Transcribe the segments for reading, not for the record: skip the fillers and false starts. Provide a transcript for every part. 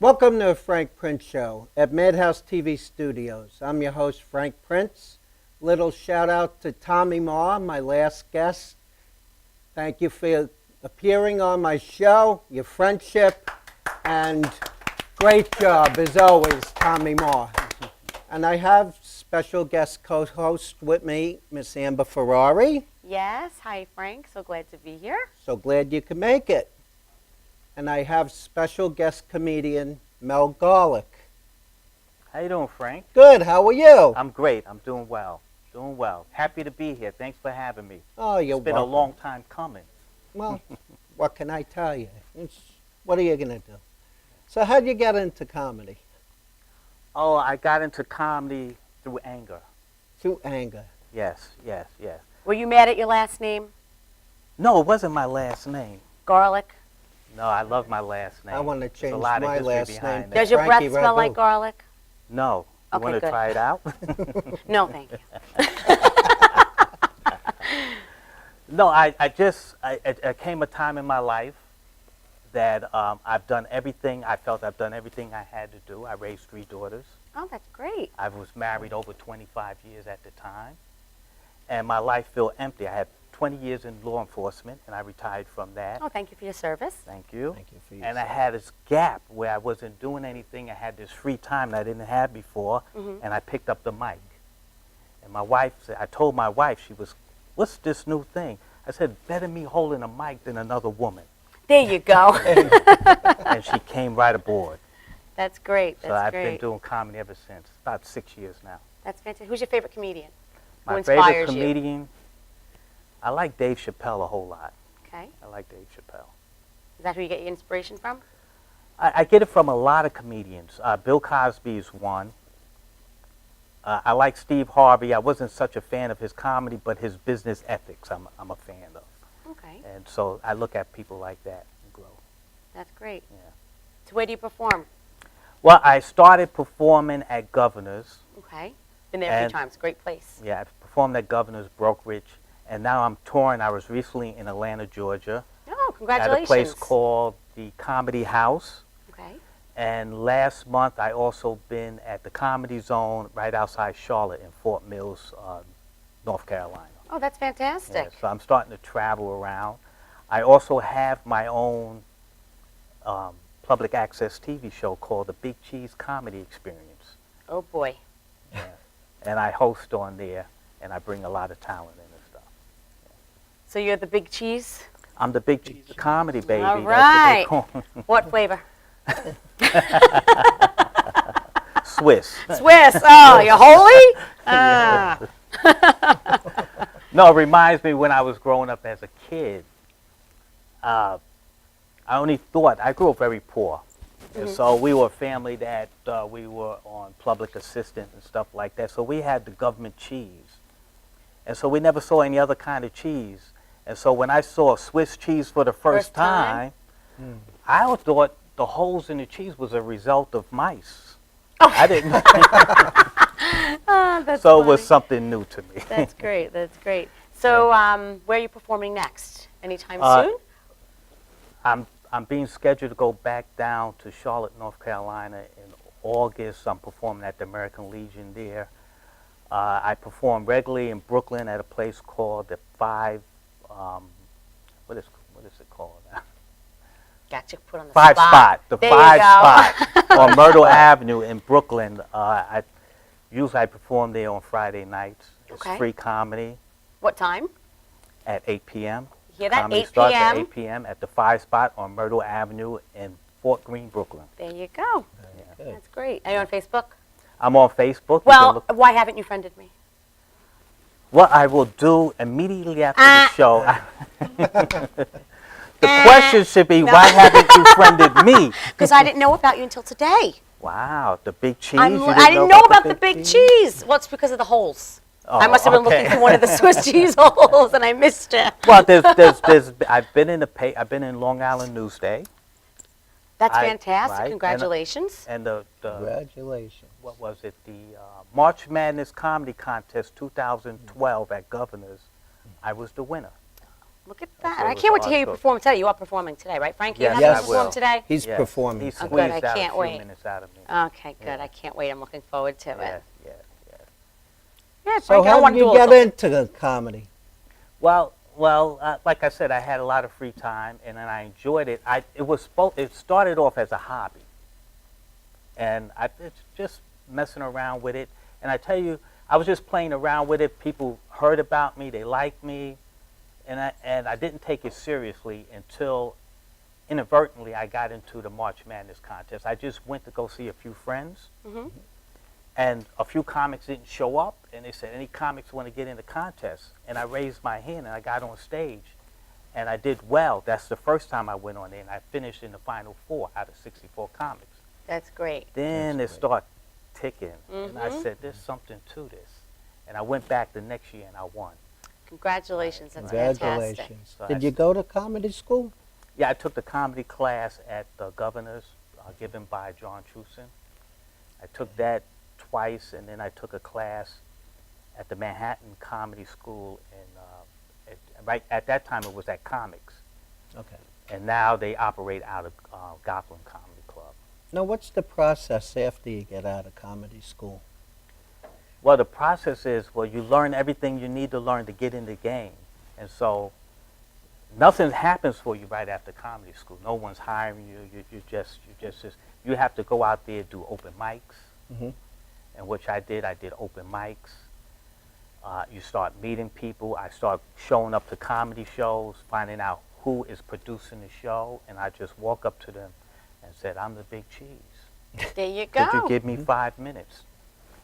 Welcome to the Frank Prince Show at Madhouse TV Studios. I'm your host, Frank Prince. Little shout out to Tommy Ma, my last guest. Thank you for appearing on my show, your friendship, and great job as always, Tommy Ma. And I have special guest co-host with me, Miss Amber Ferrari. Yes, hi Frank, so glad to be here. So glad you could make it. And I have special guest comedian Mel Garlick. How you doing, Frank? Good, how are you? I'm great. I'm doing well. Doing well. Happy to be here. Thanks for having me. Oh, you're It's been welcome. a long time coming. Well, what can I tell you? What are you going to do? So how'd you get into comedy? Oh, I got into comedy through anger. Through anger. Yes. Were you mad at your last name? No, it wasn't my last name. Garlic? No, I love my last name. I want to There's change a lot of my history last behind name. that. Does your breath Frankie smell like Rabu. garlic? No. You Okay, want to good. try it out? No, thank you. No, I came a time in my life that I've done everything. I felt I've done everything I had to do. I raised 3 daughters. Oh, that's great. I was married over 25 years at the time, and my life felt empty. I had 20 years in law enforcement, and I retired from that. Oh, thank you for your service. Thank you. Thank you for your And I service. had this gap where I wasn't doing anything. I had this free time that I didn't have before, and I picked up the mic. And my wife said, I told my wife, she was, what's this new thing? I said, better me holding a mic than another woman. There you go. And she came right aboard. That's great. That's So I've great. been doing comedy ever since, about 6 years now. That's fantastic. Who's your favorite comedian? Who My inspires favorite you? comedian, I like Dave Chappelle a whole lot. Okay. I like Dave Chappelle. Is that who you get your inspiration from? I get it from a lot of comedians. Bill Cosby is one. I like Steve Harvey. I wasn't such a fan of his comedy, but his business ethics I'm a fan of. Okay. And so I look at people like that and grow. That's great. Yeah. So where do you perform? Well, I started performing at Governor's. Okay. Been there a few And- times. Great place. Yeah, I performed at Governor's Brokerage. And now I'm touring. I was recently in Atlanta, Georgia. Oh, congratulations. At a place called the Comedy House. Okay. And last month, I also been at the Comedy Zone right outside Charlotte in Fort Mills, North Carolina. Oh, that's fantastic. Yeah, so I'm starting to travel around. I also have my own public access TV show called The Big Cheese Comedy Experience. Oh, boy. Yeah. And I host on there, and I bring a lot of talent in and stuff. So you're the big cheese? I'm the Big Cheese Comedy Baby. All That's right. what they call me. What flavor? Swiss. Swiss. Oh, you're holy? Ah. No, it reminds me when I was growing up as a kid. I only thought, I grew up very poor. And so we were a family that we were on public assistance and stuff like that. So we had the government cheese. And so we never saw any other kind of cheese. And so when I saw Swiss cheese for the first time, I always thought the holes in the cheese was a result of mice. I didn't. Oh, that's So it funny. was something new to me. That's great. That's great. So where are you performing next? Anytime soon? I'm being scheduled to go back down to Charlotte, North Carolina in August. I'm performing at the American Legion there. I perform regularly in Brooklyn at a place called the what is it called now? Got you put on the Five Spot. The There you Five go. Spot on Myrtle Avenue in Brooklyn. I perform there on Friday nights. It's Okay. free comedy What time? at 8 p.m. You hear that? Comedy 8 starts at p.m. 8 p.m. at the Five Spot on Myrtle Avenue in Fort Greene, Brooklyn. There you go. Yeah. That's great. Are you on Facebook? I'm on Facebook. You can Well, look- why haven't you friended me? what I will do immediately after the show. The question should be, why haven't you friended me? Because I didn't know about you until today. Wow, the big cheese. I didn't know about the big cheese. Well, it's because of the holes. Oh, I must have been okay. looking for one of the Swiss cheese holes, and I missed it. Well, I've been in Long Island Newsday, That's right, fantastic. and- Congratulations. and the Congratulations. what was it? The March Madness Comedy Contest 2012 at Governor's. I was the winner. Look at And that. so it I was can't wait to hear you awesome. perform today. You are performing today, right, Frank? You Yes, have Yes. to I perform will. today? He's Yes. performing. He Oh, squeezed good. I out can't a few wait. minutes out of me. Okay, good. Yeah. I can't wait. I'm looking forward to Yes, it. yes, yes. Yeah, So Frank, I how don't want did to do you all get the- into the comedy? Well, like I said, I had a lot of free time, and then I enjoyed it. It started off as a hobby, and it's just messing around with it. And I tell you, I was just playing around with it. People heard about me, they liked me, and I didn't take it seriously until inadvertently I got into the March Madness contest. I just went to go see a few friends, Mhm. and a few comics didn't show up, and they said, any comics want to get in the contest? And I raised my hand, and I got on stage, and I did well. That's the first time I went on there, and I finished in the final 4 out of 64 comics. That's great. Then That's it great. started ticking, and I Mhm. said, there's something to this. And I went back the next year, and I won. Congratulations. That's fantastic. Congratulations. So Did you go to comedy school? Yeah, I took the comedy class at the Governor's, given by John Truson. I took that twice, and then I took a class at the Manhattan Comedy School, right at that time it was at Comics, Okay. and now they operate out of Gotham Comedy Club. Now, what's the process after you get out of comedy school? Well, the process is, you learn everything you need to learn to get in the game, and so nothing happens for you right after comedy school. No one's hiring you. You have to go out there, do open mics, Mm-hmm. and which I did. I did open mics. You start meeting people. I start showing up to comedy shows, finding out who is producing the show, and I just walk up to them and said, I'm the big cheese. There you go. Could you give me 5 minutes?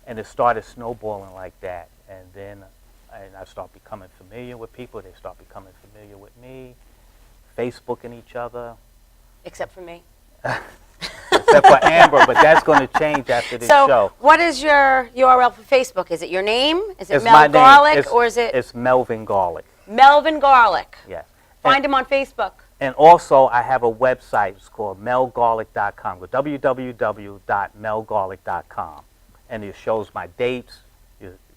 And it started snowballing like that. And then I start becoming familiar with people. They start becoming familiar with me, Facebooking each other, Except for me. except for Amber, but that's going to change after this So, show. what is your URL for Facebook? Is it your name? Is it It's Mel my name. Garlic, It's- or is it It's Melvin Garlic, Melvin Garlic? yes. Find him on Facebook. And also, I have a website. It's called melgarlic.com. Go www.melgarlic.com. And it shows my dates.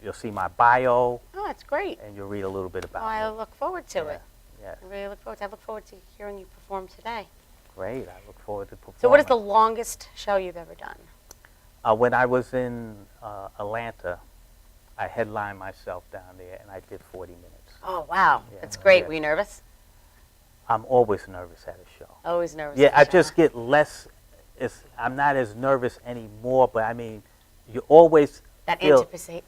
You'll see my bio, Oh, that's great. and you'll read a little bit Well, about I me. look forward to it. Yeah, I really look forward to. I look forward to hearing you perform today. great. I look forward to performing. So, what is the longest show you've ever done? When I was in Atlanta, I headlined myself down there, and I did 40 minutes. Oh, wow. Yeah, That's great. yeah. Were you nervous? I'm always nervous at a show. Always nervous. Yeah, at I a show. just get less. I'm not as nervous anymore, but I mean, you always That feel anticipation.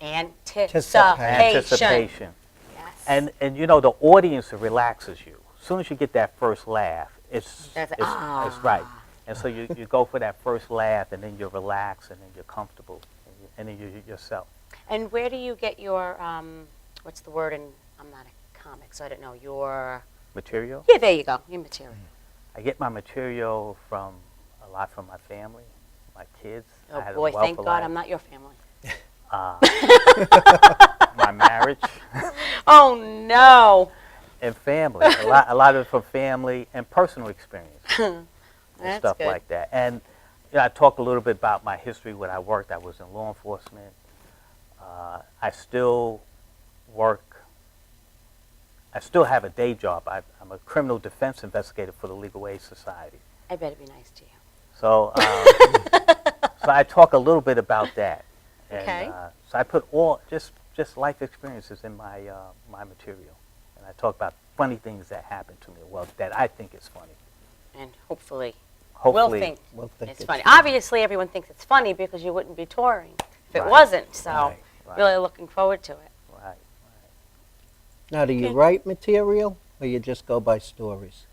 anticipation. Yes. And the audience relaxes you. As soon as you get that first laugh, it's That's- it's right. And so you go for that first laugh, and then you're relaxed, and then you're comfortable, and then you're yourself. And where do you get your, what's the word? And I'm not a comic, so I don't know. Your, Material. yeah, there you go. Your material. I get my material a lot from my family, my kids. I Oh, had a boy, wealth thank of God life. I'm not your family. My marriage Oh, no. and family. A lot of it from family and personal experience and That's stuff good. like that. And I talk a little bit about my history when I worked. I was in law enforcement. I still work. I still have a day job. I'm a criminal defense investigator for the Legal Aid Society. I better be nice to you. So, so I talk a little bit about that. And, Okay. so I put all just life experiences in my my material, and I talk about funny things that happened to me. Well, that I think is funny. And hopefully, Hopefully, we'll think We'll think it's funny. Obviously, everyone thinks it's funny because you wouldn't be touring if it Right. wasn't. So, Right, right. really looking forward to it. Right. Now, do you Okay. write material, or you just go by stories?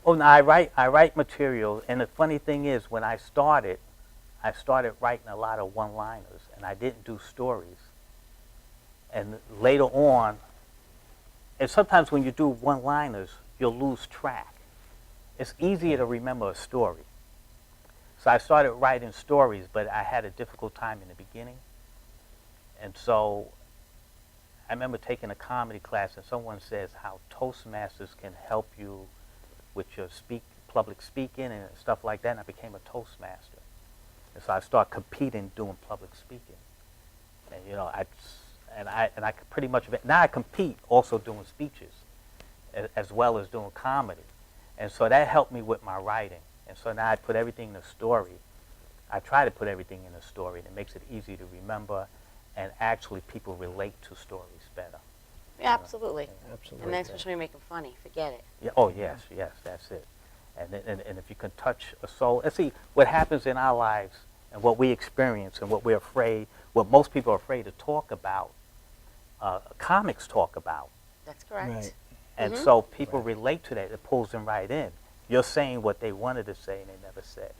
Oh, no, I write material, and the funny thing is, when I started writing a lot of one-liners, and I didn't do stories. And later on, and sometimes when you do one-liners, you'll lose track. It's easier to remember a story. So I started writing stories, but I had a difficult time in the beginning. And so I remember taking a comedy class, and someone says how Toastmasters can help you with your public speaking and stuff like that, and I became a Toastmaster. And so I started competing doing public speaking. And I pretty much now I compete also doing speeches. as well as doing comedy. And so that helped me with my writing. And so now I put everything in a story. I try to put everything in a story, and it makes it easy to remember, and actually people relate to stories better. Yeah, absolutely. Absolutely. And then especially when you make them funny, forget it. Yeah, oh, yes, yes, that's it. And if you can touch a soul, and see, what happens in our lives and what we experience and what we're afraid, what most people are afraid to talk about, comics talk about. That's correct. Right. And so people relate to that. It pulls them right in. You're saying what they wanted to say and they never said.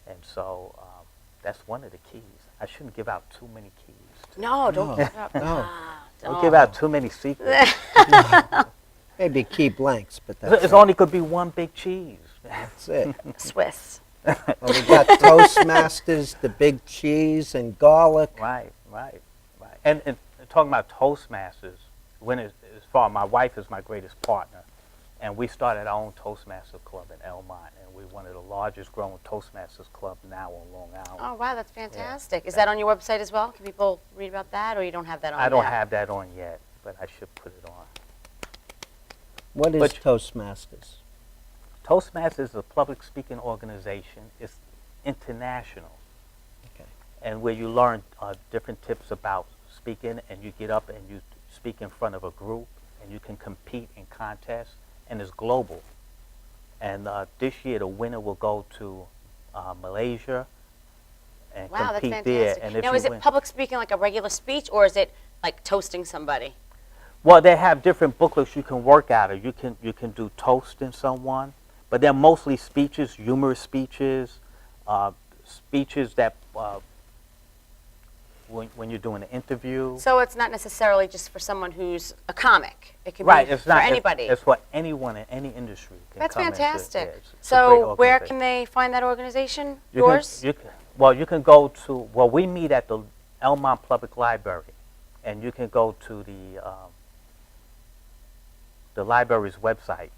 And so that's one of the keys. I shouldn't give out too many keys. No, don't No. give up. No. Ah, Don't give out too many secrets. Maybe key blanks, but that's It only could be one big cheese. that's it. Swiss. Well, we got Toastmasters, the big cheese and garlic. Right. And talking about Toastmasters, as far my wife is my greatest partner, and we started our own Toastmasters club in Elmont, and we're one of the largest growing Toastmasters club now on Long Island. Oh, wow, that's fantastic. Is that on your website as well? Can people read about that, or you don't have that on I don't there? have that on yet, but I should put it on. What is But- Toastmasters? Toastmasters is a public speaking organization. It's international. Okay. And where you learn different tips about speaking, and you get up and you speak in front of a group, and you can compete in contests, and it's global. And this year the winner will go to Malaysia and Wow, that's compete there. fantastic. And if Now, you is it win, public speaking like a regular speech, or is it like toasting somebody? well, they have different booklets you can work out of. You can do toasting someone, but they're mostly speeches, humorous speeches, speeches that when you're doing an interview. So it's not necessarily just for someone who's a comic. It can Right, be it's not for anybody. It's for anyone in any industry. Can That's come and sit. fantastic. Yeah, it's a great So where organization. can they find that organization? You can- Yours? you can go to, well, we meet at the Elmont Public Library, and you can go to the library's website,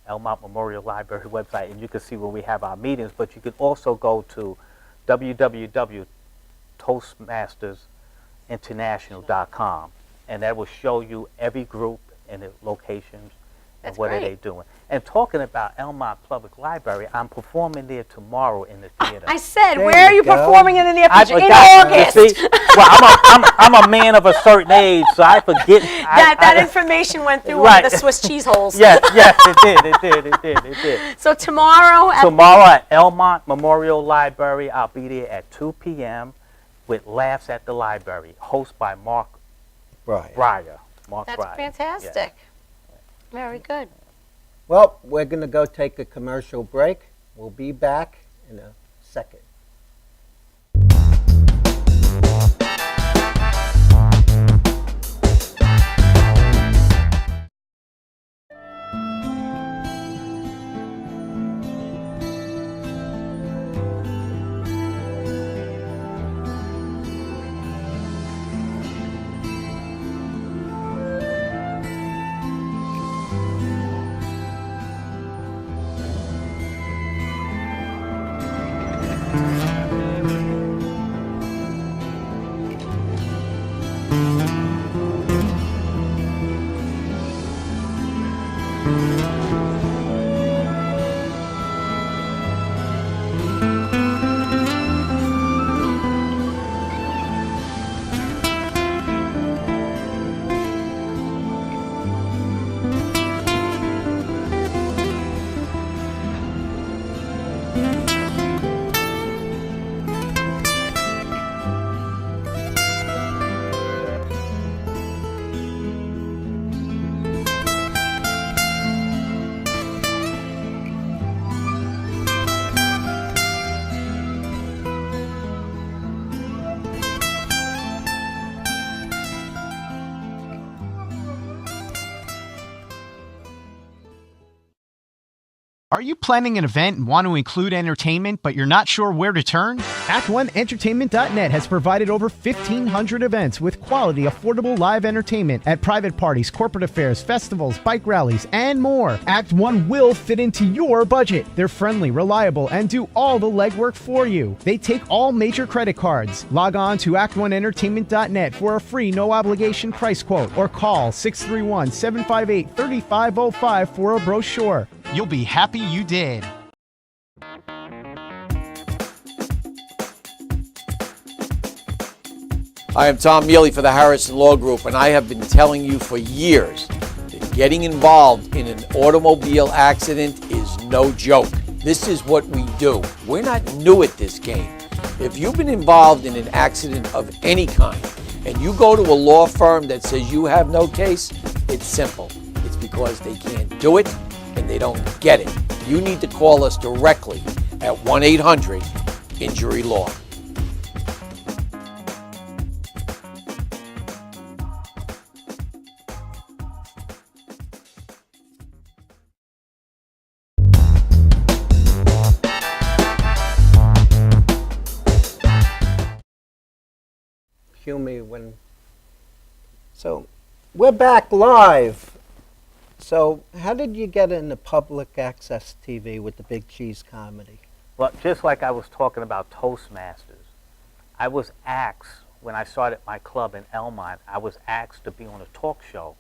Elmont Memorial Library website, and you can see where we have our meetings, but you can also go to www.toastmastersinternational.com, and that will show you every group and the locations and That's what are they great. doing. And talking about Elmont Public Library, I'm performing there tomorrow in the theater. I said, There where are you you go. performing in the near I future? In forgot. August. You see? Well, I'm a man of a certain age, so I forget. That information went through Right. one of the Swiss cheese holes. Yes, it did. So tomorrow at Tomorrow at Elmont Memorial Library, I'll be there at 2 p.m. with Laughs at the Library, hosted by Mark Right. Breyer. Mark That's Breyer. fantastic. Very good. Well, we're going to go take a commercial break. We'll be back in a second. Are you planning an event and want to include entertainment, but you're not sure where to turn? Act1Entertainment.net has provided over 1,500 events with quality, affordable live entertainment at private parties, corporate affairs, festivals, bike rallies, and more. Act 1 will fit into your budget. They're friendly, reliable, and do all the legwork for you. They take all major credit cards. Log on to Act1Entertainment.net for a free, no-obligation price quote or call 631-758-3505 for a brochure. You'll be happy you did. I am Tom Mealy for the Harrison Law Group, and I have been telling you for years that getting involved in an automobile accident is no joke. This is what we do. We're not new at this game. If you've been involved in an accident of any kind, and you go to a law firm that says you have no case, it's simple. It's because they can't do it and they don't get it. You need to call us directly at 1-800-INJURY-LAW. Cue me when. So, we're back live. So, how did you get into public access TV with the Big Cheese comedy? Well, just like I was talking about Toastmasters, I was asked when I started my club in Elmont, I was asked to be on a talk show,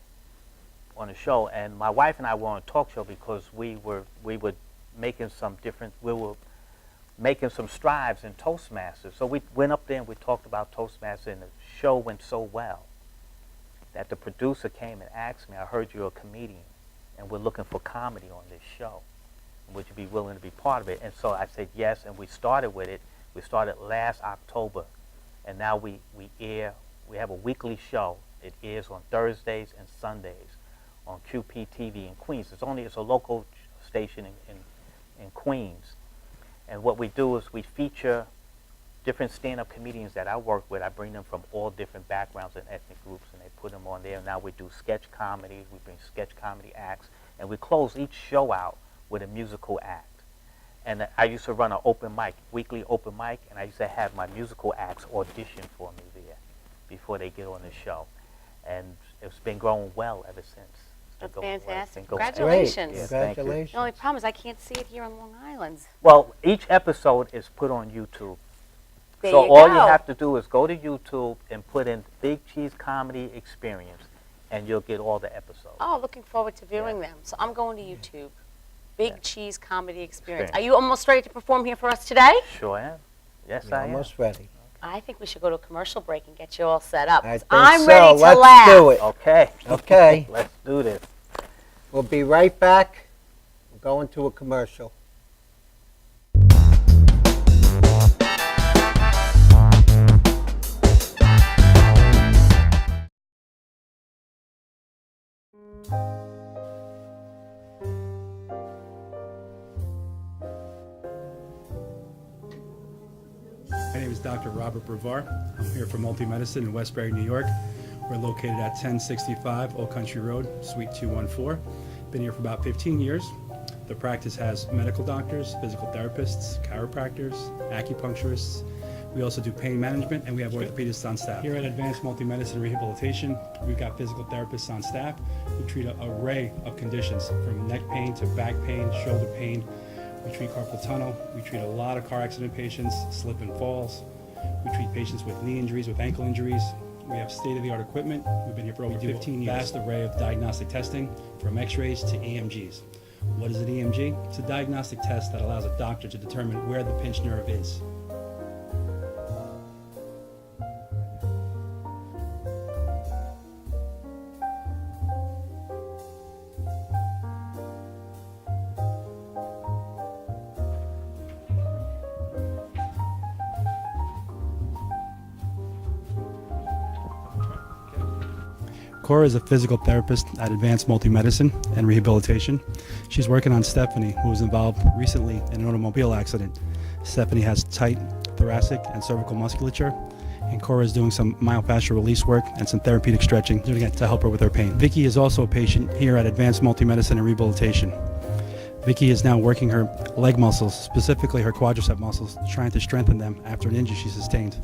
and my wife and I were on a talk show because we were making some strides in Toastmasters. So we went up there and we talked about Toastmasters, and the show went so well that the producer came and asked me, I heard you're a comedian and we're looking for comedy on this show. Would you be willing to be part of it? And so I said yes, and we started with it. We started last October, and now we have a weekly show. It airs on Thursdays and Sundays on QPTV in Queens. It's a local station in Queens. And what we do is we feature different stand-up comedians that I work with. I bring them from all different backgrounds and ethnic groups, and they put them on there. And now we do sketch comedy. We bring sketch comedy acts, and we close each show out with a musical act. And I used to run an open mic, weekly open mic, and I used to have my musical acts audition for me there before they get on the show. And it's been growing well ever since. That's fantastic. Great. Congratulations. Yes, Thank you. congratulations. The only problem is I can't see it here on Long Island. Well, each episode is put on YouTube. There So you all go. you have to do is go to YouTube and put in Big Cheese Comedy Experience, and you'll get all the episodes. Oh, looking forward to viewing Yeah. them. So I'm going to YouTube. Big Yeah. Cheese Comedy Experience. Experience. Are you almost ready to perform here for us today? Sure am. Yes, You're I am. almost ready. I think we should go to a commercial break and get you all set up. I think I'm so. ready to Let's laugh. do it. Okay. Okay. Let's do this. We'll be right back. We're going to a commercial. My name is Dr. Robert Brevard. I'm here for Multi-Medicine in Westbury, New York. We're located at 1065 Old Country Road, Suite 214. Been here for about 15 years. The practice has medical doctors, physical therapists, chiropractors, acupuncturists. We also do pain management, and we have orthopedists on staff. Here at Advanced Multi-Medicine Rehabilitation, we've got physical therapists on staff who treat an array of conditions, from neck pain to back pain, shoulder pain. We treat carpal tunnel. We treat a lot of car accident patients, slip and falls. We treat patients with knee injuries, with ankle injuries. We have state-of-the-art equipment. We've been here for over 15 years. Vast array of diagnostic testing, from x-rays to EMGs. What is an EMG? It's a diagnostic test that allows a doctor to determine where the pinched nerve is. Cora is a physical therapist at Advanced Multi-Medicine and Rehabilitation. She's working on Stephanie, who was involved recently in an automobile accident. Stephanie has tight thoracic and cervical musculature, and Cora is doing some myofascial release work and some therapeutic stretching doing it to help her with her pain. Vicky is also a patient here at Advanced Multi-Medicine and Rehabilitation. Vicky is now working her leg muscles, specifically her quadricep muscles, trying to strengthen them after an injury she sustained.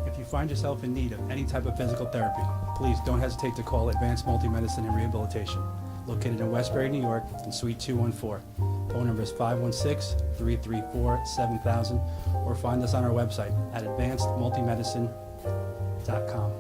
If you find yourself in need of any type of physical therapy, please don't hesitate to call Advanced Multi-Medicine and Rehabilitation, located in Westbury, New York, in Suite 214. Phone number is 516-334-7000, or find us on our website at advancedmultimedicine.com.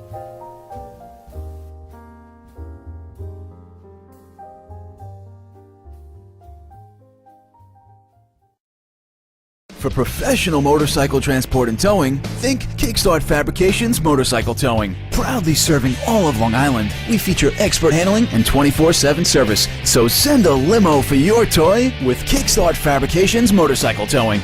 For professional motorcycle transport and towing, think Kickstart Fabrications Motorcycle Towing. Proudly serving all of Long Island, we feature expert handling and 24/7 service. So send a limo for your toy with Kickstart Fabrications Motorcycle Towing.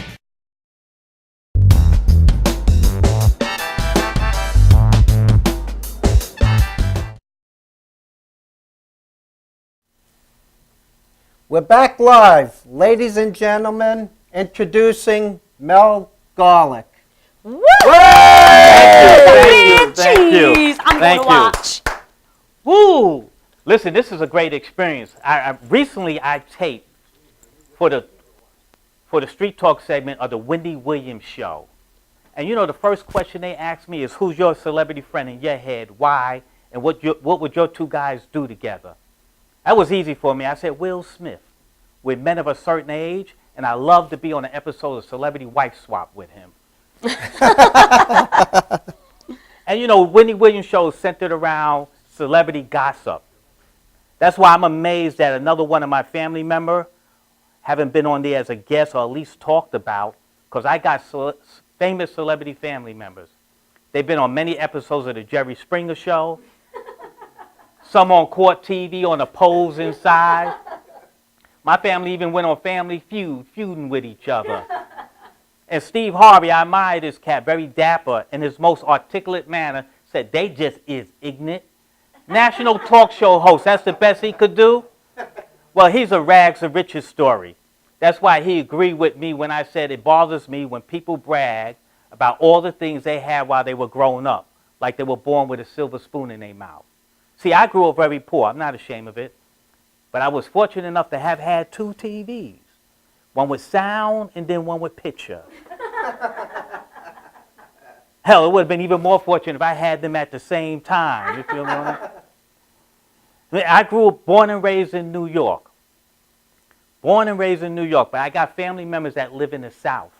We're back live. Ladies and gentlemen, introducing Mel Garlick. Woo! Thank you. Jeez, I'm Thank going to you. watch. Woo! Listen, this is a great experience. Recently I taped for the Street Talk segment of the Wendy Williams show. And you know, the first question they asked me is, who's your celebrity friend in your head, why, and what would your two guys do together? That was easy for me. I said, Will Smith. We're men of a certain age, and I love to be on an episode of Celebrity Wife Swap with him. And you know, Wendy Williams show is centered around celebrity gossip. That's why I'm amazed that another one of my family member haven't been on there as a guest or at least talked about, because I got famous celebrity family members. They've been on many episodes of the Jerry Springer Show, some on Court TV on the Pose Inside. My family even went on Family Feud, feuding with each other. And Steve Harvey, I admire this cat, very dapper, in his most articulate manner, said, they just is ignorant. National talk show host, that's the best he could do? Well, he's a rags to riches story. That's why he agreed with me when I said it bothers me when people brag about all the things they had while they were growing up, like they were born with a silver spoon in their mouth. See, I grew up very poor. I'm not ashamed of it. But I was fortunate enough to have had 2 TVs. One with sound and then one with picture. Hell, it would have been even more fortunate if I had them at the same time. You feel me? I grew up born and raised in New York. Born and raised in New York, but I got family members that live in the South.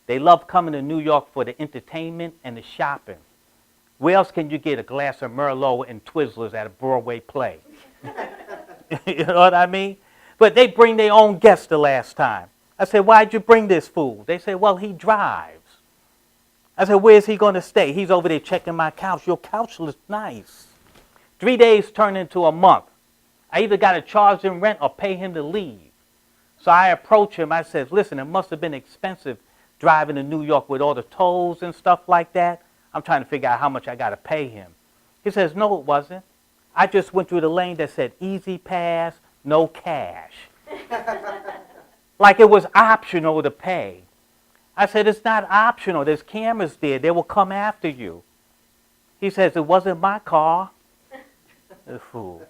They love coming to New York for the entertainment and the shopping. Where else can you get a glass of Merlot and Twizzlers at a Broadway play? You know what I mean? But they bring their own guests the last time. I said, why'd you bring this fool? They said, well, he drives. I said, where's he going to stay? He's over there checking my couch. Your couch looks nice. 3 days turned into a month. I either got to charge him rent or pay him to leave. So I approached him. I said, listen, it must have been expensive driving to New York with all the tolls and stuff like that. I'm trying to figure out how much I got to pay him. He says, no, it wasn't. I just went through the lane that said easy pass, no cash. Like it was optional to pay. I said, it's not optional. There's cameras there. They will come after you. He says, it wasn't my car. Fool.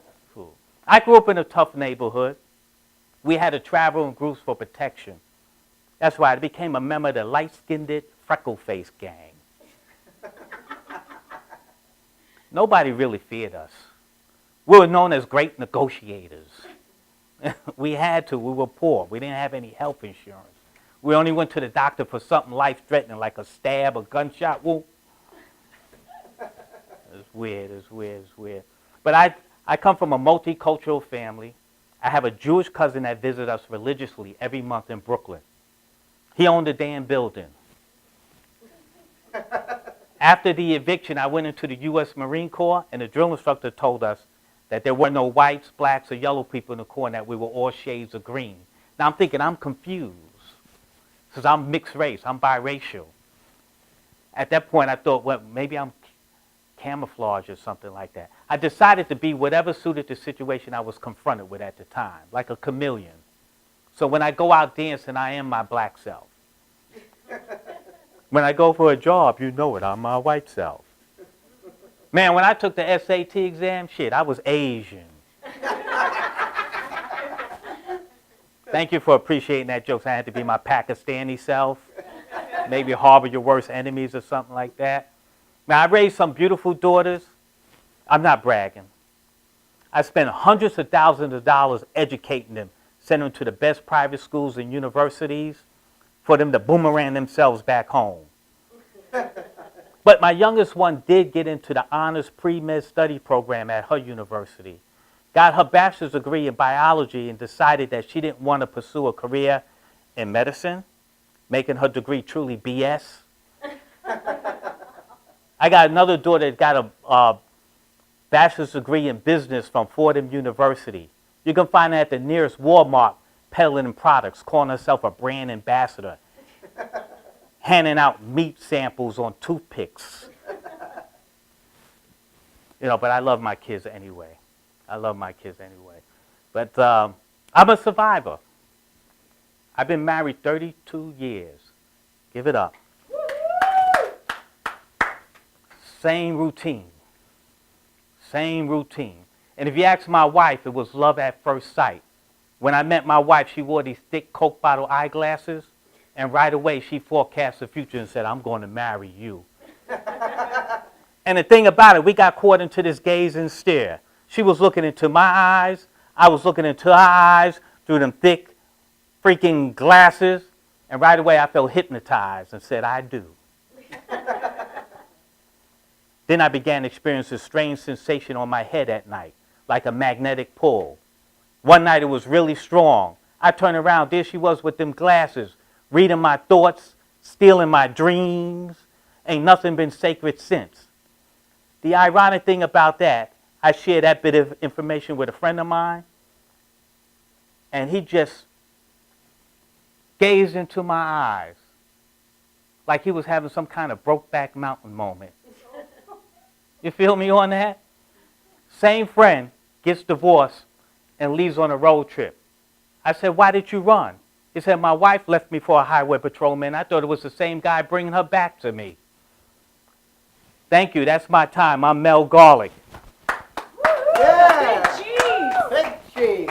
I grew up in a tough neighborhood. We had to travel in groups for protection. That's why I became a member of the light-skinned, freckle-faced gang. Nobody really feared us. We were known as great negotiators. We had to. We were poor. We didn't have any health insurance. We only went to the doctor for something life-threatening, like a stab, a gunshot wound. It's weird. But I come from a multicultural family. I have a Jewish cousin that visits us religiously every month in Brooklyn. He owned a damn building. After the eviction, I went into the U.S. Marine Corps, and the drill instructor told us that there were no whites, blacks, or yellow people in the Corps, and that we were all shades of green. Now I'm thinking, I'm confused, because I'm mixed race, I'm biracial. At that point, I thought, well, maybe I'm camouflage or something like that. I decided to be whatever suited the situation I was confronted with at the time, like a chameleon. So when I go out dancing, I am my black self. When I go for a job, you know it, I'm my white self. Man, when I took the SAT exam, shit, I was Asian. Thank you for appreciating that joke. I had to be my Pakistani self. Maybe harbor your worst enemies or something like that. Now, I raised some beautiful daughters. I'm not bragging. I spent hundreds of thousands of dollars educating them, sending them to the best private schools and universities for them to boomerang themselves back home. But my youngest one did get into the honors pre-med study program at her university, got her bachelor's degree in biology, and decided that she didn't want to pursue a career in medicine, making her degree truly BS. I got another daughter that got a bachelor's degree in business from Fordham University. You can find her at the nearest Walmart peddling products, calling herself a brand ambassador, handing out meat samples on toothpicks. You know, but I love my kids anyway. I love my kids anyway. But I'm a survivor. I've been married 32 years. Give it up. Same routine. Same routine. And if you ask my wife, it was love at first sight. When I met my wife, she wore these thick Coke bottle eyeglasses, and right away she forecast the future and said, I'm going to marry you. And the thing about it, we got caught into this gaze and stare. She was looking into my eyes. I was looking into her eyes through them thick freaking glasses. And right away I felt hypnotized and said, I do. Then I began to experience a strange sensation on my head at night, like a magnetic pull. One night it was really strong. I turned around, there she was with them glasses, reading my thoughts, stealing my dreams. Ain't nothing been sacred since. The ironic thing about that, I shared that bit of information with a friend of mine, and he just gazed into my eyes like he was having some kind of Brokeback Mountain moment. You feel me on that? Same friend gets divorced and leaves on a road trip. I said, why did you run? He said, my wife left me for a highway patrolman. I thought it was the same guy bringing her back to me. Thank you. That's my time. I'm Mel Garlic. Yeah. Big cheese.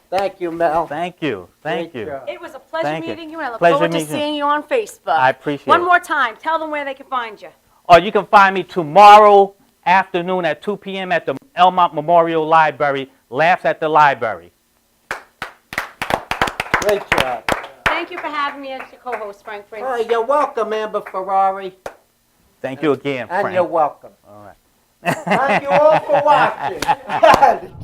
Thank you, Mel. Thank you. Thank Great you. job. It was a pleasure Thank you. meeting you, and I look Pleasure forward to meeting you. seeing you on Facebook. I appreciate One it. more time, tell them where they can find you. Or you can find me tomorrow afternoon at 2 p.m. at the Elmont Memorial Library. Laughs at the Library. Great job. Thank you for having me as your co-host, Frank Prince. Oh, you're welcome, Amber Ferrari. Thank you again, And Frank. you're welcome. All right. Thank you all for watching.